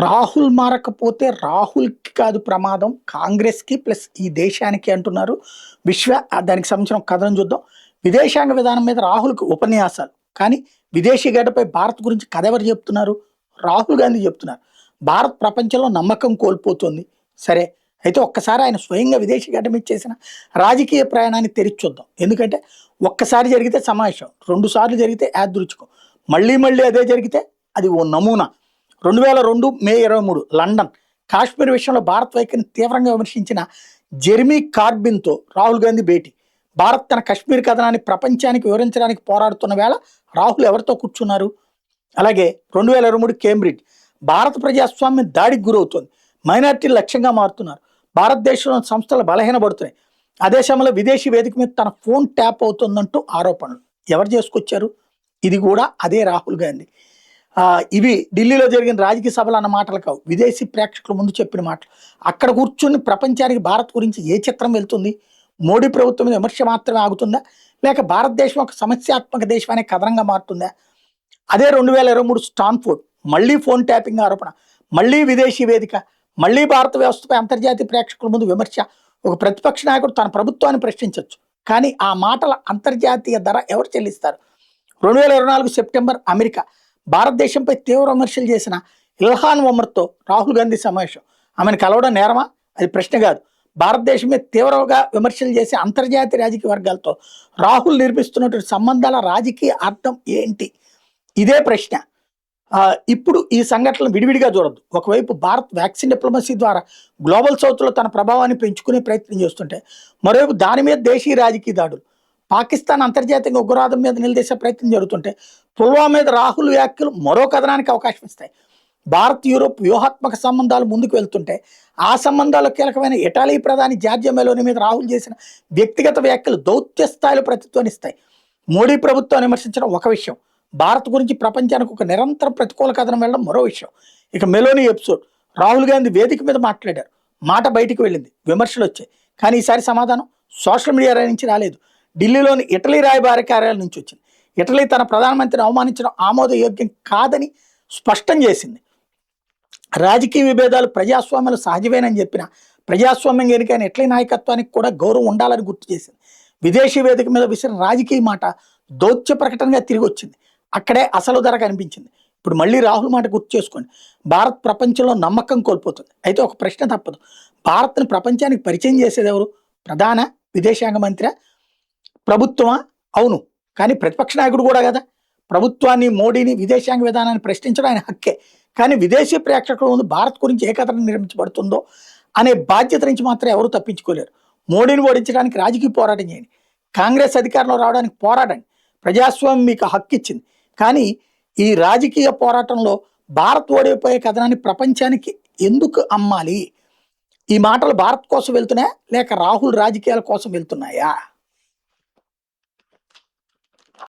రాహుల్ మారకపోతే రాహుల్‌కి కాదు ప్రమాదం. కాంగ్రెస్‌కి ప్లస్ ఈ దేశానికి అంటున్నారు. దానికి సంబంధించిన ఒక కథనం చూద్దాం. విదేశాంగ విధానం మీద రాహుల్‌కి ఉపన్యాసాలు. కానీ విదేశీ గడ్డపై భారత్ గురించి కథ ఎవరు చెప్తున్నారు? రాహుల్ గాంధీ చెప్తున్నారు. భారత్ ప్రపంచంలో నమ్మకం కోల్పోతుంది. సరే. అయితే ఒక్కసారి ఆయన స్వయంగా విదేశీ గడ్డ మీద చేసిన రాజకీయ ప్రయాణాన్ని తెరిచి చూద్దాం. ఎందుకంటే ఒక్కసారి జరిగితే సమావేశం. 2 సార్లు జరిగితే యాదృచ్ఛికం. మళ్ళీ మళ్ళీ అదే జరిగితే అది ఓ నమూనా. 2002 మే 23 లండన్ కాశ్మీర్ విషయంలో భారత్ వైఖరిని తీవ్రంగా విమర్శించిన జెర్మీ కార్బిన్తో రాహుల్ గాంధీ భేటీ. భారత్ తన కశ్మీర్ కథనాన్ని ప్రపంచానికి వివరించడానికి పోరాడుతున్న వేళ రాహుల్ ఎవరితో కూర్చున్నారు? అలాగే 2023 కేంబ్రిడ్జ్ భారత ప్రజాస్వామ్యం దాడికి గురవుతోంది. మైనార్టీలు లక్ష్యంగా మారుతున్నారు. భారతదేశంలోని సంస్థలు బలహీనపడుతున్నాయి. అదే సమయంలో విదేశీ వేదిక మీద తన ఫోన్ ట్యాప్ అవుతుందంటూ ఆరోపణలు. ఎవరు చేసుకొచ్చారు? ఇది కూడా అదే రాహుల్ గాంధీ. ఇవి ఢిల్లీలో జరిగిన రాజకీయ సభలు అన్న మాటలు కావు, విదేశీ ప్రేక్షకుల ముందు చెప్పిన మాటలు. అక్కడ కూర్చుని ప్రపంచానికి భారత్ గురించి ఏ చిత్రం వెళ్తుంది? మోడీ ప్రభుత్వం మీద విమర్శ మాత్రమే ఆగుతుందా, లేక భారతదేశం ఒక సమస్యాత్మక దేశం అనే కథనంగా మారుతుందా? అదే 2023 స్టాన్ఫోర్డ్ మళ్ళీ ఫోన్ ట్యాపింగ్ ఆరోపణ, మళ్ళీ విదేశీ వేదిక, మళ్ళీ భారత వ్యవస్థపై అంతర్జాతీయ ప్రేక్షకుల ముందు విమర్శ. ఒక ప్రతిపక్ష నాయకుడు తన ప్రభుత్వాన్ని ప్రశ్నించవచ్చు, కానీ ఆ మాటల అంతర్జాతీయ ధర ఎవరు చెల్లిస్తారు? 2024 సెప్టెంబర్ అమెరికా భారతదేశంపై తీవ్ర విమర్శలు చేసిన ఇల్హాన్ ఒమర్తో రాహుల్ గాంధీ సమావేశం. ఆమెను కలవడం నేరమా? అది ప్రశ్న కాదు. భారతదేశం మీద తీవ్రంగా విమర్శలు చేసే అంతర్జాతీయ రాజకీయ వర్గాలతో రాహుల్ నిర్మిస్తున్నటువంటి సంబంధాల రాజకీయ అర్థం ఏంటి? ఇదే ప్రశ్న. ఇప్పుడు ఈ సంఘటనలు విడివిడిగా చూడొద్దు. ఒకవైపు భారత్ వ్యాక్సిన్ డిప్లొమసీ ద్వారా గ్లోబల్ సౌత్లో తన ప్రభావాన్ని పెంచుకునే ప్రయత్నం చేస్తుంటే, మరోవైపు దాని మీద దేశీయ రాజకీయ దాడులు, పాకిస్తాన్ అంతర్జాతీయ ఉగ్రవాదం మీద నిలదీసే ప్రయత్నం జరుగుతుంటే, పుల్వామా మీద రాహుల్ వ్యాఖ్యలు మరో కథనానికి అవకాశం ఇస్తాయి. భారత్ యూరోప్ వ్యూహాత్మక సంబంధాలు ముందుకు వెళ్తుంటే, ఆ సంబంధాల్లో కీలకమైన ఇటలీ ప్రధాని జార్జియా మెలోని మీద రాహుల్ చేసిన వ్యక్తిగత వ్యాఖ్యలు దౌత్య స్థాయిలో ప్రతిధ్వనిస్తాయి. మోడీ ప్రభుత్వాన్ని విమర్శించడం ఒక విషయం, భారత్ గురించి ప్రపంచానికి ఒక నిరంతర ప్రతికూల కథనం వెళ్ళడం మరో విషయం. ఇక మెలోని ఎపిసోడ్, రాహుల్ గాంధీ వేదిక మీద మాట్లాడారు, మాట బయటికి వెళ్ళింది, విమర్శలు వచ్చాయి. కానీ ఈసారి సమాధానం సోషల్ మీడియా నుంచి రాలేదు, ఢిల్లీలోని ఇటలీ రాయబార కార్యాలయం నుంచి వచ్చింది. ఇటలీ తన ప్రధానమంత్రిని అవమానించడం ఆమోదయోగ్యం కాదని స్పష్టం చేసింది. రాజకీయ విభేదాలు ప్రజాస్వామ్యంలో సహజమేనని చెప్పిన ప్రజాస్వామ్యం ఎన్నికైన ఇటలీ నాయకత్వానికి కూడా గౌరవం ఉండాలని గుర్తు చేసింది. విదేశీ వేదిక మీద విసిరిన రాజకీయ మాట దౌత్య ప్రకటనగా తిరిగి వచ్చింది. అక్కడే అసలు ధర కనిపించింది. ఇప్పుడు మళ్ళీ రాహుల్ మాట గుర్తు చేసుకోండి. భారత్ ప్రపంచంలో నమ్మకం కోల్పోతుంది. అయితే ఒక ప్రశ్న తప్పదు, భారత్ని ప్రపంచానికి పరిచయం చేసేది ఎవరు? ప్రధాన విదేశాంగ మంత్రి, ప్రభుత్వమా? అవును, కానీ ప్రతిపక్ష నాయకుడు కూడా కదా. ప్రభుత్వాన్ని, మోడీని, విదేశాంగ విధానాన్ని ప్రశ్నించడం ఆయన హక్కే. కానీ విదేశీ ప్రేక్షకుల ముందు భారత్ గురించి ఏ కథనం నిర్మించబడుతుందో అనే బాధ్యత నుంచి మాత్రం ఎవరు తప్పించుకోలేరు. మోడీని ఓడించడానికి రాజకీయ పోరాటం చేయండి, కాంగ్రెస్ అధికారంలో రావడానికి పోరాడండి, ప్రజాస్వామ్యం మీకు హక్కు ఇచ్చింది. కానీ ఈ రాజకీయ పోరాటంలో భారత్ ఓడిపోయే కథనాన్ని ప్రపంచానికి ఎందుకు అమ్మాలి? ఈ మాటలు భారత్ కోసం వెళ్తున్నాయా, లేక రాహుల్ రాజకీయాల కోసం వెళ్తున్నాయా?